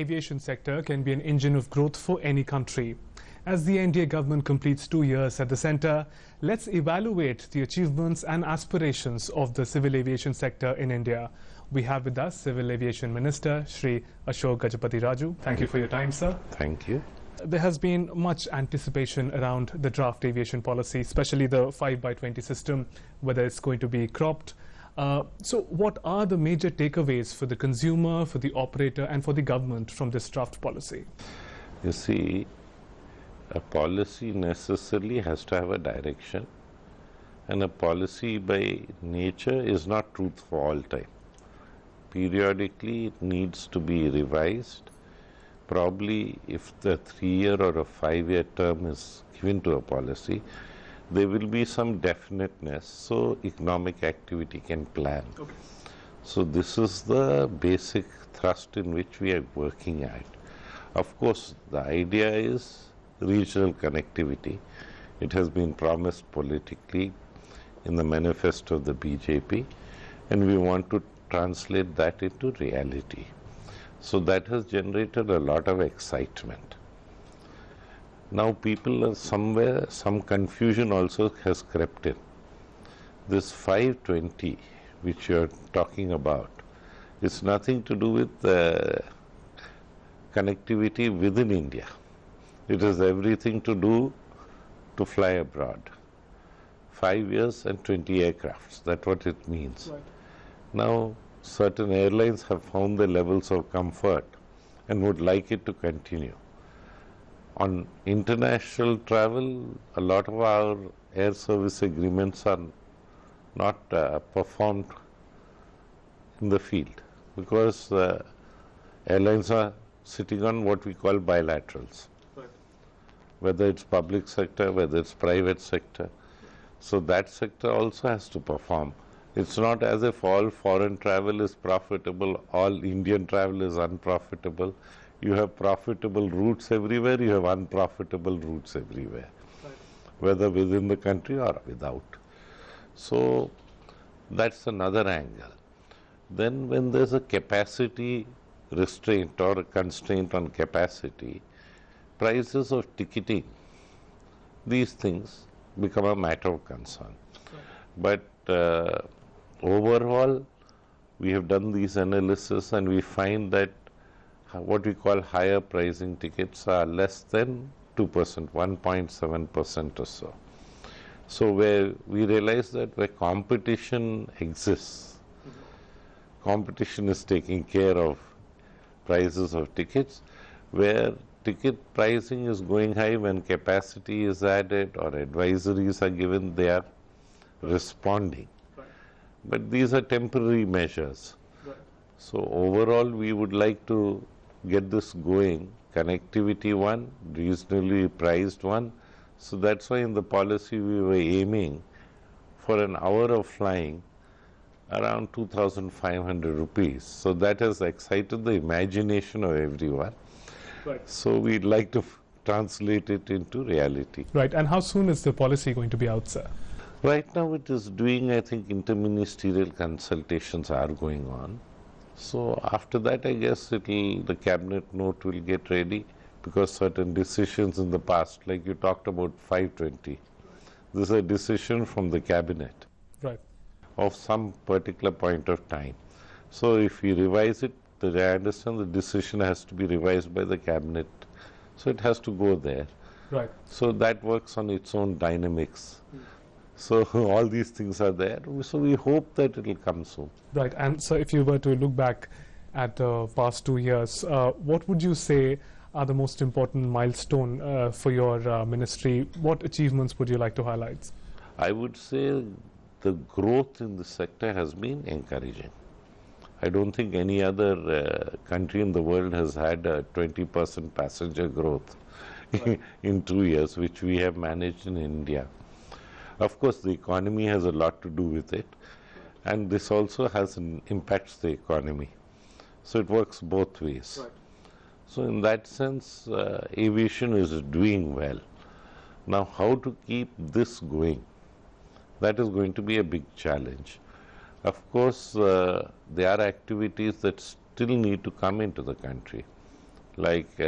aviation sector can be an engine of growth for any country. As the NDA government completes 2 years at the centre, let's evaluate the achievements and aspirations of the civil aviation sector in India. We have with us Civil Aviation Minister Shri Ashok Gajapati Raju. Thank you for your time, sir. Thank you. There has been much anticipation around the draft aviation policy, especially the 5x20 system, whether it's going to be cropped. So what are the major takeaways for the consumer, for the operator and for the government from this draft policy? You see, a policy necessarily has to have a direction, and a policy by nature is not truth for all time. Periodically it needs to be revised. Probably if the 3-year or a 5-year term is given to a policy, there will be some definiteness so economic activity can plan. Okay. So this is the basic thrust in which we are working at. Of course, the idea is regional connectivity. It has been promised politically in the manifesto of the BJP, and we want to translate that into reality. So that has generated a lot of excitement. Now people are somewhere, some confusion also has crept in. This 520 which you are talking about, it's nothing to do with connectivity within India. It has everything to do to fly abroad. 5 years and 20 aircrafts, that's what it means. Right. Now certain airlines have found the levels of comfort and would like it to continue. On international travel, a lot of our air service agreements are not performed in the field because airlines are sitting on what we call bilaterals, right. Whether it's public sector, whether it's private sector. So that sector also has to perform. It's not as if all foreign travel is profitable, all Indian travel is unprofitable. You have profitable routes everywhere, you have unprofitable routes everywhere, right. Whether within the country or without. So that's another angle. Then when there's a capacity restraint or a constraint on capacity, prices of ticketing, these things become a matter of concern. Right. But overall, we have done these analysis and we find that what we call higher pricing tickets are less than 2%, 1.7% or so. So where we realize that where competition exists, competition is taking care of prices of tickets. Where ticket pricing is going high, when capacity is added or advisories are given, they are responding. Right. But these are temporary measures. Right. So overall we would like to get this going, connectivity one, reasonably priced one. So that's why in the policy we were aiming for an hour of flying around 2,500 rupees. So that has excited the imagination of everyone. Right. So we'd like to translate it into reality. Right. And how soon is the policy going to be out, sir? Right now it is doing, I think, interministerial consultations are going on. So after that, I guess the cabinet note will get ready, because certain decisions in the past, like you talked about 520, this is a decision from the cabinet, right, of some particular point of time. So if we revise it, I understand the decision has to be revised by the cabinet, so it has to go there. Right. So that works on its own dynamics. So all these things are there. So we hope that it will come soon. Right. And so if you were to look back at the past 2 years, what would you say are the most important milestone for your ministry? What achievements would you like to highlight? I would say the growth in the sector has been encouraging. I don't think any other country in the world has had a 20% passenger growth right. in 2 years, which we have managed in India. Of course, the economy has a lot to do with it, and this also impacts the economy. So it works both ways. Right. So in that sense, aviation is doing well. Now, how to keep this going? That is going to be a big challenge. Of course, there are activities that still need to come into the country. like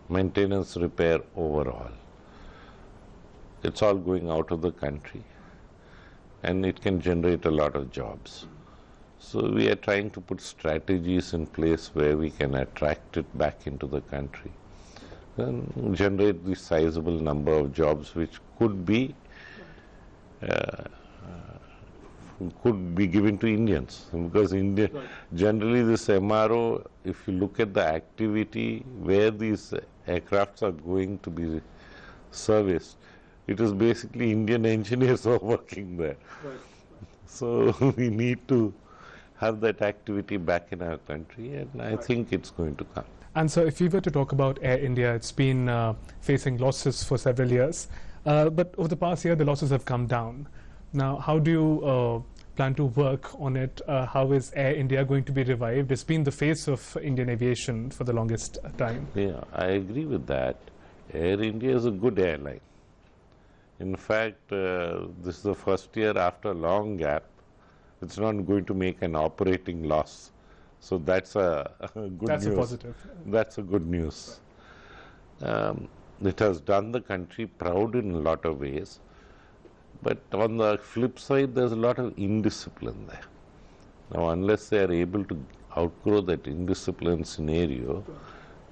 maintenance, repair overall. It's all going out of the country, and it can generate a lot of jobs. So we are trying to put strategies in place where we can attract it back into the country and generate the sizable number of jobs which could be given to Indians, because India generally this MRO, if you look at the activity where these aircrafts are going to be serviced, it is basically Indian engineers who are working there. So we need to have that activity back in our country, and I think it's going to come. And so if we were to talk about Air India, it's been facing losses for several years, but over the past year the losses have come down. Now, how do you plan to work on it? How is Air India going to be revived? It's been the face of Indian aviation for the longest time. Yeah, I agree with that. Air India is a good airline. In fact, this is the first year after a long gap. It's not going to make an operating loss. So that's a good news. That's a positive. That's a good news. It has done the country proud in a lot of ways. But on the flip side, there's a lot of indiscipline there. Now, unless they are able to outgrow that indiscipline scenario,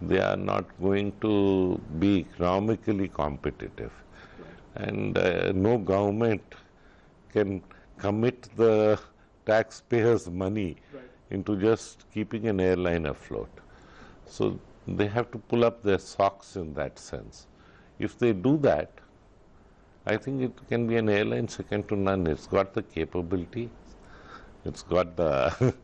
they are not going to be economically competitive. And no government can commit the taxpayers' money into just keeping an airline afloat. So they have to pull up their socks in that sense. If they do that, I think it can be an airline second to none. It's got the capability, it's got the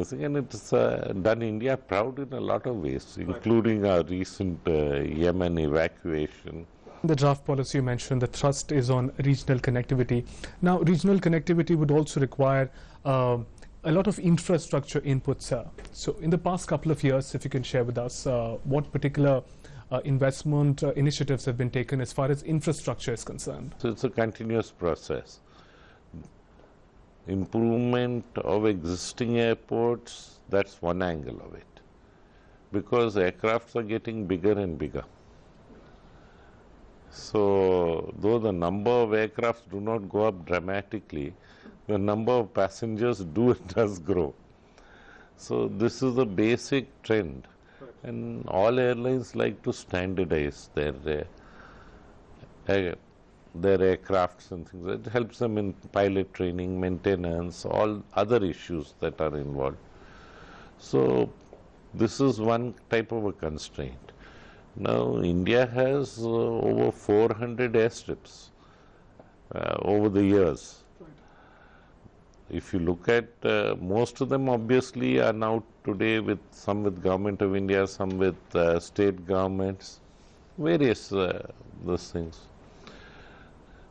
thing, and it's done India proud in a lot of ways, including our recent Yemen evacuation. The draft policy you mentioned, the thrust is on regional connectivity. Now, regional connectivity would also require a lot of infrastructure inputs, sir. So in the past couple of years, if you can share with us what particular investment initiatives have been taken as far as infrastructure is concerned? So it's a continuous process. Improvement of existing airports, that's one angle of it. Because aircrafts are getting bigger and bigger. So though the number of aircrafts do not go up dramatically, the number of passengers does grow. So this is the basic trend. And all airlines like to standardize their aircrafts and things. It helps them in pilot training, maintenance, all other issues that are involved. So this is one type of a constraint. Now, India has over 400 airstrips over the years. If you look at most of them, obviously are now today with some with Government of India, some with state governments, various those things.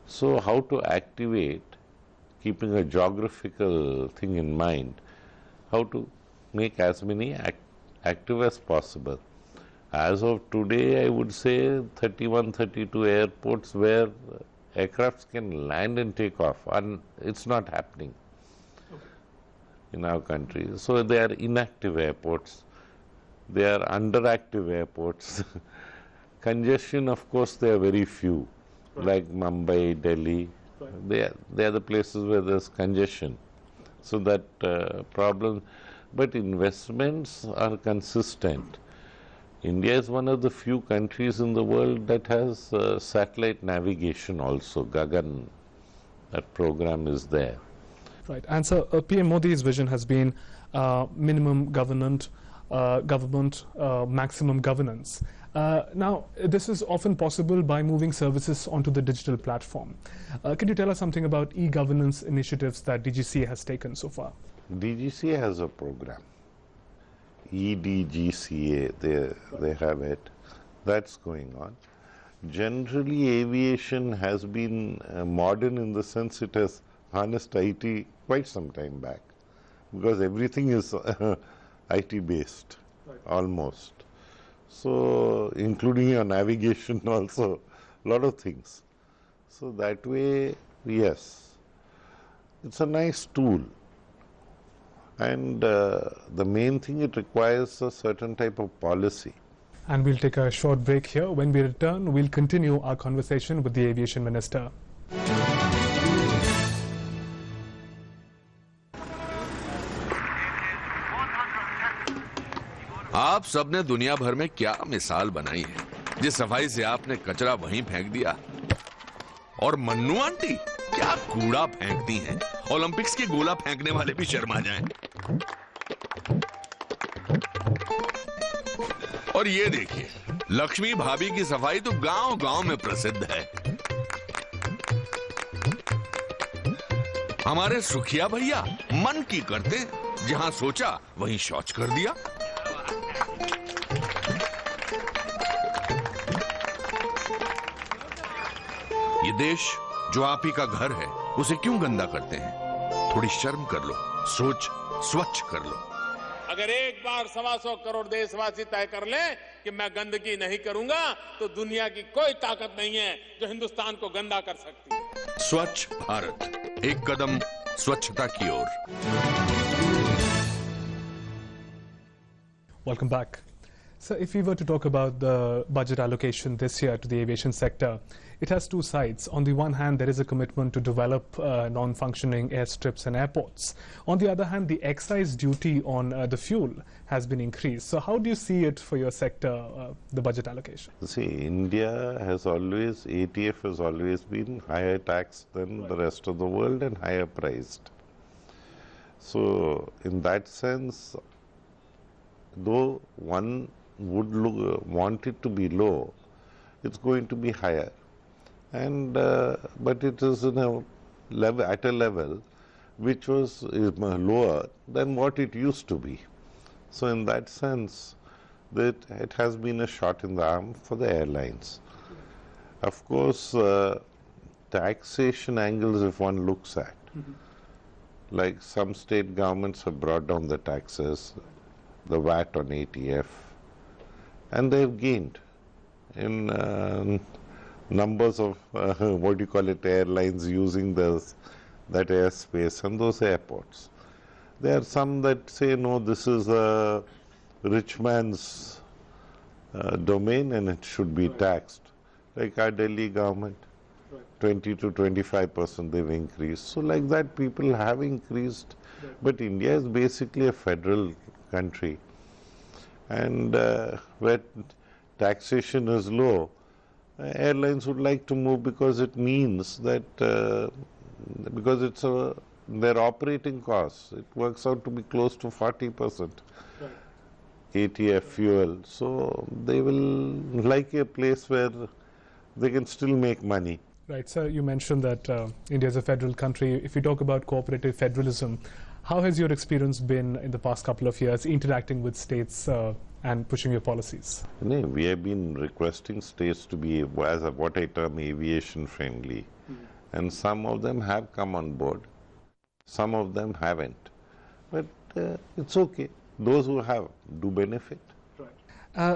So how to activate, keeping a geographical thing in mind, how to make as many active as possible. As of today, I would say 31, 32 airports where aircrafts can land and take off, and it's not happening in our country. So they are inactive airports, they are underactive airports. Congestion, of course, there are very few, like Mumbai, Delhi. They are the places where there's congestion. So that problem, but investments are consistent. India is one of the few countries in the world that has satellite navigation also. Gagan, that program is there. Right, and so PM Modi's vision has been minimum government, maximum governance. Now, this is often possible by moving services onto the digital platform. Can you tell us something about e-governance initiatives that DGCA has taken so far? DGCA has a program, EDGCA, they have it, that's going on. Generally, aviation has been modern in the sense it has harnessed IT quite some time back, because everything is IT based, almost. So, including your navigation also, a lot of things. So that way, yes, it's a nice tool. And the main thing, it requires a certain type of policy. And we'll take a short break here. When we return, we'll continue our conversation with the Aviation Minister. आप सबने दुनिया भर में क्या मिसाल बनाई है। जिस सफाई से आपने कचरा वहीं फेंक दिया। और मन्नू आंटी क्या कूड़ा फेंकती हैं। ओलंपिक्स की गोला फेंकने वाले भी शर्मा जाएं। और ये देखिए, लक्ष्मी भाभी की सफाई तो गांव-गांव में प्रसिद्ध है। हमारे सुखिया भैया मन की करते, जहां सोचा वहीं शौच कर दिया। ये देश जो आप ही का घर है, उसे क्यों गंदा करते हैं? थोड़ी शर्म कर लो, सोच स्वच्छ कर लो। अगर एक बार 125 करोड़ देशवासी तय कर लें कि मैं गंदगी नहीं करूंगा, तो दुनिया की कोई ताकत नहीं है जो हिंदुस्तान को गंदा कर सकती है। स्वच्छ भारत, एक कदम स्वच्छता की ओर। Welcome back. So if we were to talk about the budget allocation this year to the aviation sector, it has two sides. On the one hand, there is a commitment to develop non-functioning airstrips and airports. On the other hand, the excise duty on the fuel has been increased. So how do you see it for your sector, the budget allocation? See, India has always, ATF has always been higher taxed than the rest of the world and higher priced. So in that sense, though one would want it to be low, it's going to be higher. And but it is in a level, at a level which was lower than what it used to be. So in that sense, that it has been a shot in the arm for the airlines. Of course, taxation angles, if one looks at, like some state governments have brought down the taxes, the VAT on ATF, and they have gained in numbers of what do you call it, airlines using that airspace and those airports. There are some that say, no, this is a rich man's domain and it should be taxed. Like our Delhi government, 20 to 25% they've increased. So like that, people have increased. But India is basically a federal country. And where taxation is low, airlines would like to move because it means that, because it's their operating costs, it works out to be close to 40%. ATF fuel. So they will like a place where they can still make money. Right. So you mentioned that India is a federal country. If you talk about cooperative federalism, how has your experience been in the past couple of years interacting with states and pushing your policies? We have been requesting states to be, as what I term, aviation friendly. And some of them have come on board. Some of them haven't. But it's okay. Those who have do benefit.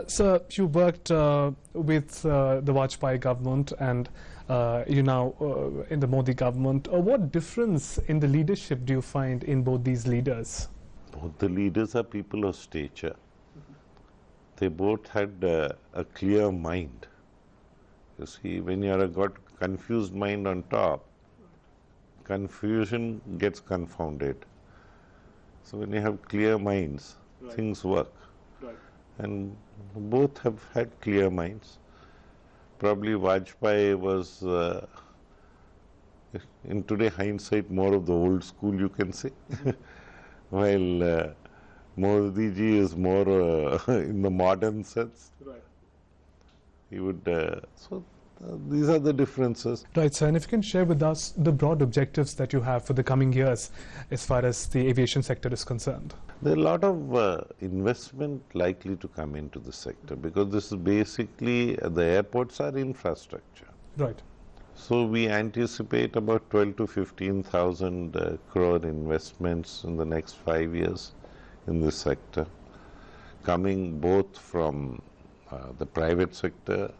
So you worked with the Vajpayee government and you now in the Modi government. What difference in the leadership do you find in both these leaders? Both the leaders are people of stature. They both had a clear mind. You see, when you are got confused mind on top, confusion gets confounded. So when you have clear minds, things work. And both have had clear minds. Probably Vajpayee was, in today hindsight, more of the old school, you can say, while Modi ji is more in the modern sense. He would, these are the differences. Right, sir. And if you can share with us the broad objectives that you have for the coming years as far as the aviation sector is concerned. There are a lot of investment likely to come into the sector because this is basically, the airports are infrastructure. Right. So we anticipate about 12 to 15,000 crore investments in the next 5 years in this sector, coming both from the private sector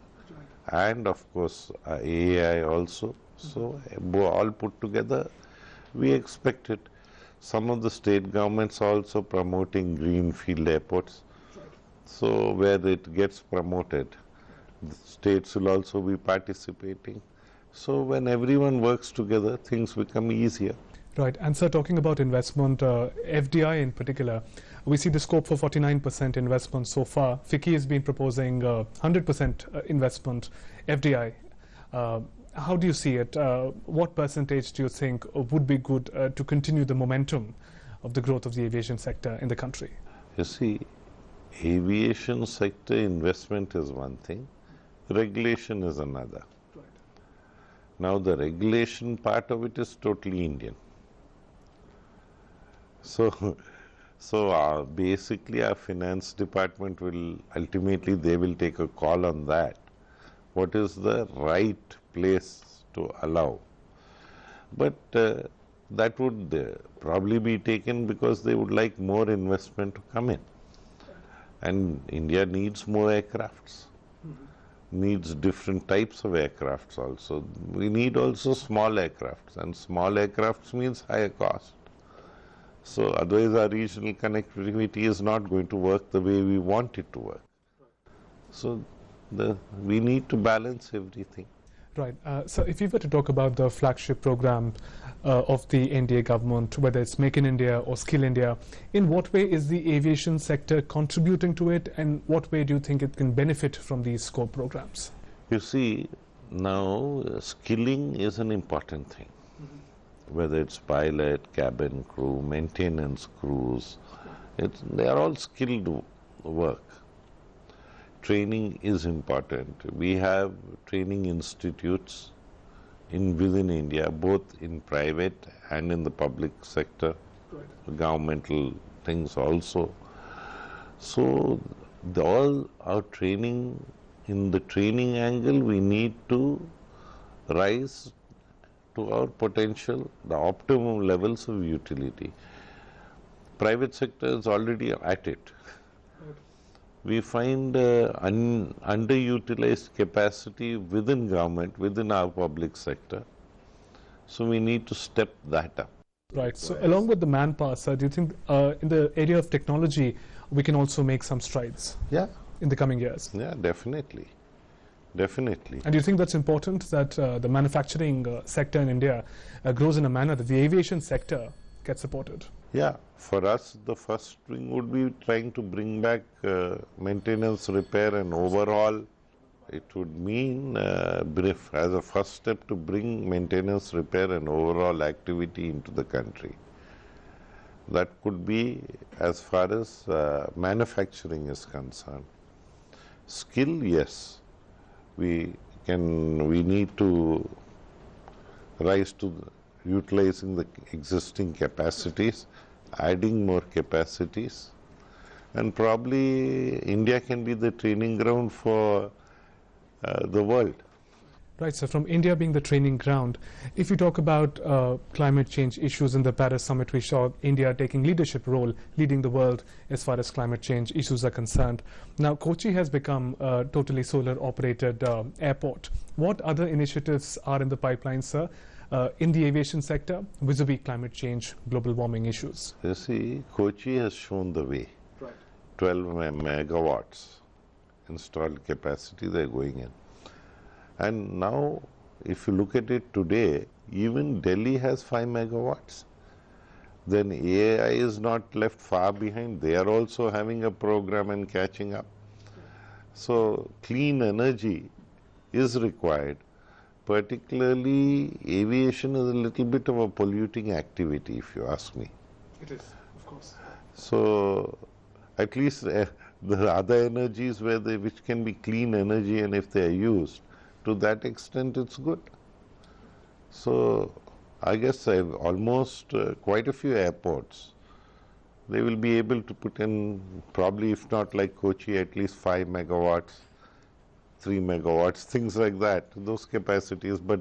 and of course AAI also. So all put together, we expect it. Some of the state governments are also promoting greenfield airports. So where it gets promoted, the states will also be participating. So when everyone works together, things become easier. Right. And sir, talking about investment, FDI in particular, we see the scope for 49% investment so far. FICCI has been proposing 100% investment, FDI. How do you see it? What percentage do you think would be good to continue the momentum of the growth of the aviation sector in the country? You see, aviation sector investment is one thing, regulation is another. Right. Now the regulation part of it is totally Indian. So basically our finance department will ultimately, they will take a call on that. What is the right place to allow? But that would probably be taken because they would like more investment to come in. And India needs more aircrafts, needs different types of aircrafts also. We need also small aircrafts, and small aircrafts means higher cost. So otherwise our regional connectivity is not going to work the way we want it to work. So we need to balance everything. Right. So if we were to talk about the flagship program of the NDA government, whether it's Make in India or Skill India, in what way is the aviation sector contributing to it, and what way do you think it can benefit from these core programs? You see, now skilling is an important thing. Whether it's pilot, cabin crew, maintenance crews, they are all skilled work. Training is important. We have training institutes within India, both in private and in the public sector, governmental things also. So all our training, in the training angle, we need to rise to our potential, the optimum levels of utility. Private sector is already at it. We find underutilized capacity within government, within our public sector. So we need to step that up. Right. So along with the manpower, sir, do you think in the area of technology, we can also make some strides in the coming years? Yeah, definitely. Definitely. And do you think that's important, that the manufacturing sector in India grows in a manner that the aviation sector gets supported? Yeah, for us the first thing would be trying to bring back maintenance, repair and overhaul. It would mean as a first step to bring maintenance, repair and overhaul activity into the country. That could be as far as manufacturing is concerned. Skill, yes. We need to rise to utilizing the existing capacities, adding more capacities, and probably India can be the training ground for the world. Right, so from India being the training ground, if you talk about climate change issues in the Paris summit, we saw India taking leadership role, leading the world as far as climate change issues are concerned. Now, Kochi has become a totally solar-operated airport. What other initiatives are in the pipeline, sir, in the aviation sector vis-a-vis climate change, global warming issues? You see, Kochi has shown the way. Right. 12 megawatts installed capacity they're going in. And now, if you look at it today, even Delhi has 5 megawatts. Then AAI is not left far behind. They are also having a program and catching up. So, clean energy is required. Particularly, aviation is a little bit of a polluting activity, if you ask me. It is, of course. So, at least the other energies which can be clean energy, and if they are used, to that extent it's good. So I guess almost quite a few airports, they will be able to put in probably, if not like Kochi, at least 5 megawatts, 3 megawatts, things like that, those capacities. But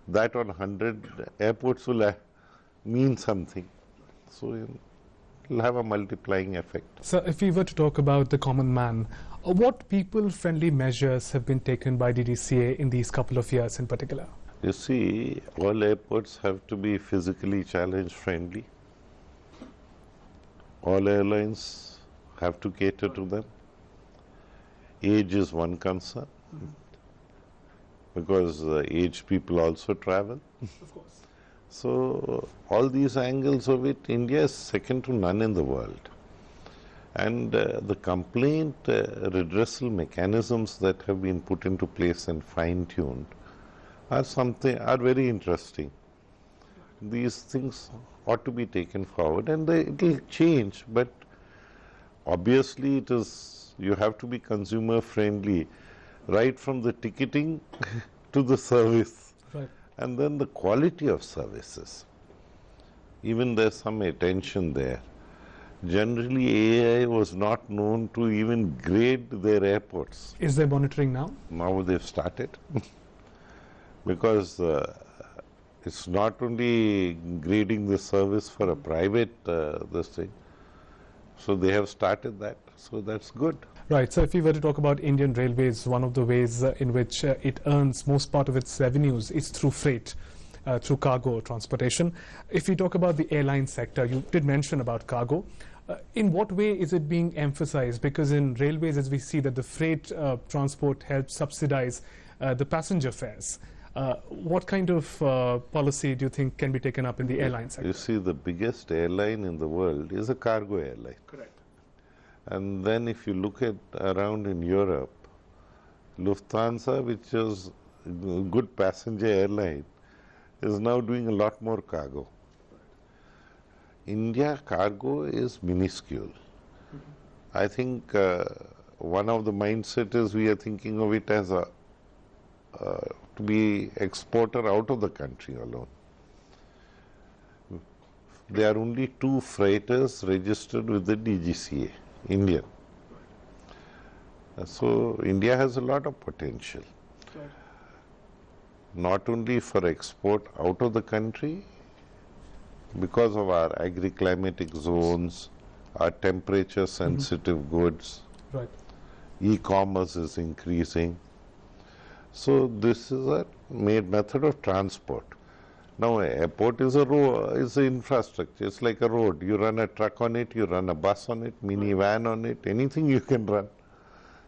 that on 100 airports will mean something. So it will have a multiplying effect. So if we were to talk about the common man, what people-friendly measures have been taken by DDCA in these couple of years in particular? You see, all airports have to be physically challenge friendly. All airlines have to cater to them. Age is one concern, because aged people also travel. Of course. So all these angles of it, India is second to none in the world. And the complaint redressal mechanisms that have been put into place and fine-tuned are very interesting. These things ought to be taken forward, and it will change, but obviously you have to be consumer friendly right from the ticketing to the service. Right. And then the quality of services. Even there's some attention there. Generally, AI was not known to even grade their airports. Is there monitoring now? Now they've started. Because it's not only grading the service for a private this thing. So they have started that. So that's good. Right. So if we were to talk about Indian Railways, one of the ways in which it earns most part of its revenues is through freight, through cargo transportation. If we talk about the airline sector, you did mention about cargo. In what way is it being emphasized? Because in railways, as we see that the freight transport helps subsidize the passenger fares. What kind of policy do you think can be taken up in the airline sector? You see, the biggest airline in the world is a cargo airline. Correct. And then if you look at around in Europe, Lufthansa, which is a good passenger airline, is now doing a lot more cargo. India cargo is minuscule. I think one of the mindset is we are thinking of it as to be exporter out of the country alone. There are only 2 freighters registered with the DGCA, Indian. So India has a lot of potential. Not only for export out of the country, because of our agri-climatic zones, our temperature sensitive goods, Right. e-commerce is increasing. So this is a method of transport. Now airport is is an infrastructure. It's like a road. You run a truck on it, you run a bus on it, minivan on it, anything you can run.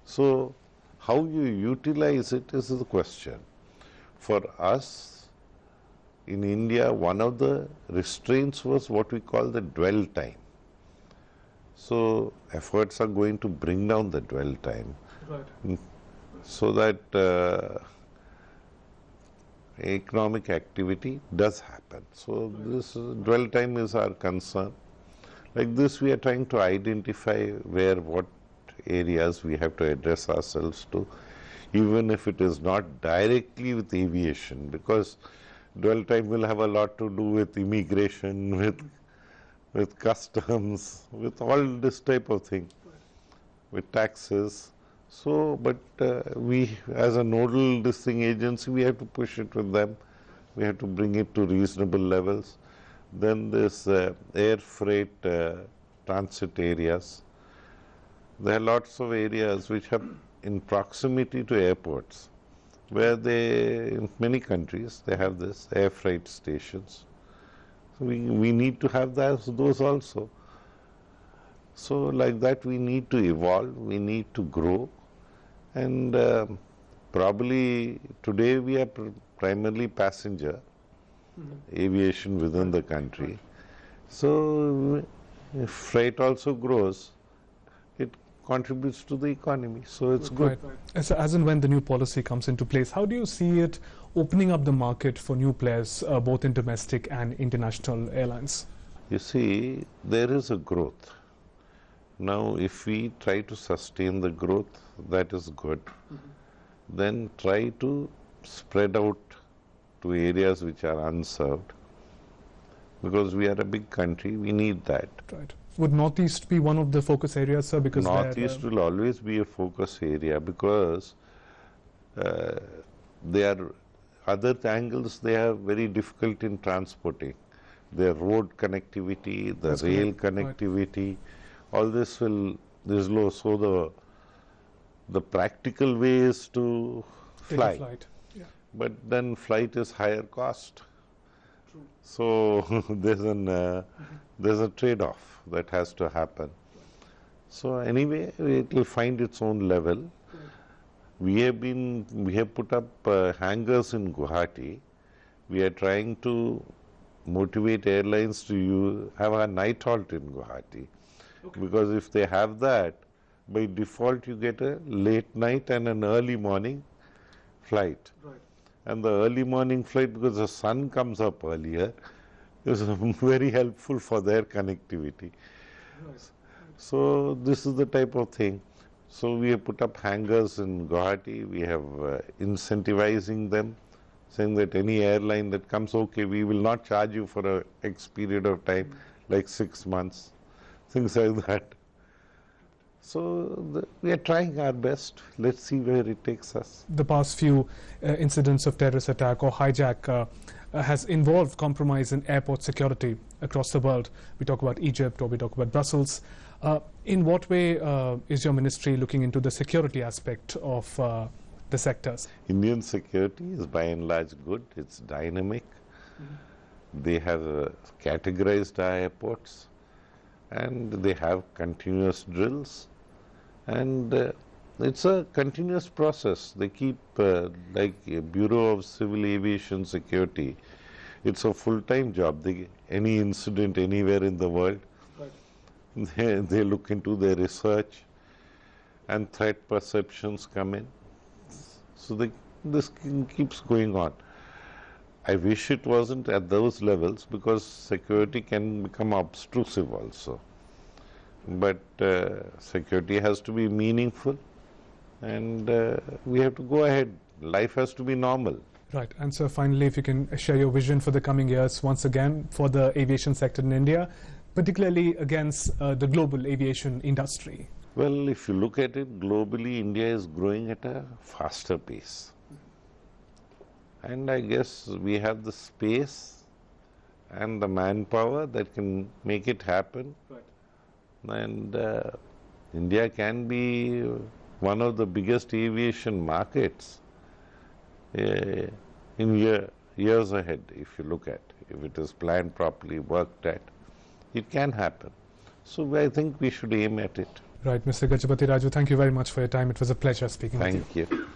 So how you utilize it is the question. For us, in India, one of the restraints was what we call the dwell time. So efforts are going to bring down the dwell time, Right. so that economic activity does happen. So this dwell time is our concern. Like this, we are trying to identify what areas we have to address ourselves to, even if it is not directly with aviation, because dwell time will have a lot to do with immigration, with customs, with all this type of thing, with taxes. So, but we, as a nodal listing agency, we have to push it with them. We have to bring it to reasonable levels. Then this air freight transit areas. There are lots of areas which are in proximity to airports, where in many countries, they have this air freight stations. So we need to have those also. So like that, we need to evolve, we need to grow. And probably today we are primarily passenger aviation within the country. So if freight also grows, it contributes to the economy. So it's good. Right. So as and when the new policy comes into place, how do you see it opening up the market for new players, both in domestic and international airlines? You see, there is a growth. Now, if we try to sustain the growth, that is good. Then try to spread out to areas which are unserved. Because we are a big country, we need that. Right. Would Northeast be one of the focus areas, sir? Because Northeast will always be a focus area, because there are other angles they are very difficult in transporting. Their road connectivity, the rail connectivity, all this is low. So the practical way is to fly. Flight. Yeah. But then flight is higher cost. So there's a trade-off that has to happen. So anyway, it will find its own level. We have put up hangars in Guwahati. We are trying to motivate airlines to have a night halt in Guwahati. Because if they have that, by default you get a late night and an early morning flight. And the early morning flight, because the sun comes up earlier, is very helpful for their connectivity. So this is the type of thing. So we have put up hangars in Guwahati. We have incentivizing them, saying that any airline that comes, okay, we will not charge you for a X period of time, like 6 months, things like that. So we are trying our best. Let's see where it takes us. The past few incidents of terrorist attack or hijack has involved compromise in airport security across the world. We talk about Egypt or we talk about Brussels. In what way is your ministry looking into the security aspect of the sectors? Indian security is by and large good. It's dynamic. They have categorized our airports and they have continuous drills. And it's a continuous process. They keep, like Bureau of Civil Aviation Security, it's a full-time job. Any incident anywhere in the world, they look into their research and threat perceptions come in. So this keeps going on. I wish it wasn't at those levels because security can become obtrusive also. But security has to be meaningful and we have to go ahead. Life has to be normal. Right. And so finally, if you can share your vision for the coming years once again for the aviation sector in India, particularly against the global aviation industry. Well, if you look at it globally, India is growing at a faster pace. And I guess we have the space and the manpower that can make it happen. And India can be one of the biggest aviation markets in years ahead, if you look at. If it is planned properly, worked at, it can happen. So I think we should aim at it. Right, Mr. Gajapati Raju, thank you very much for your time. It was a pleasure speaking with you. Thank you.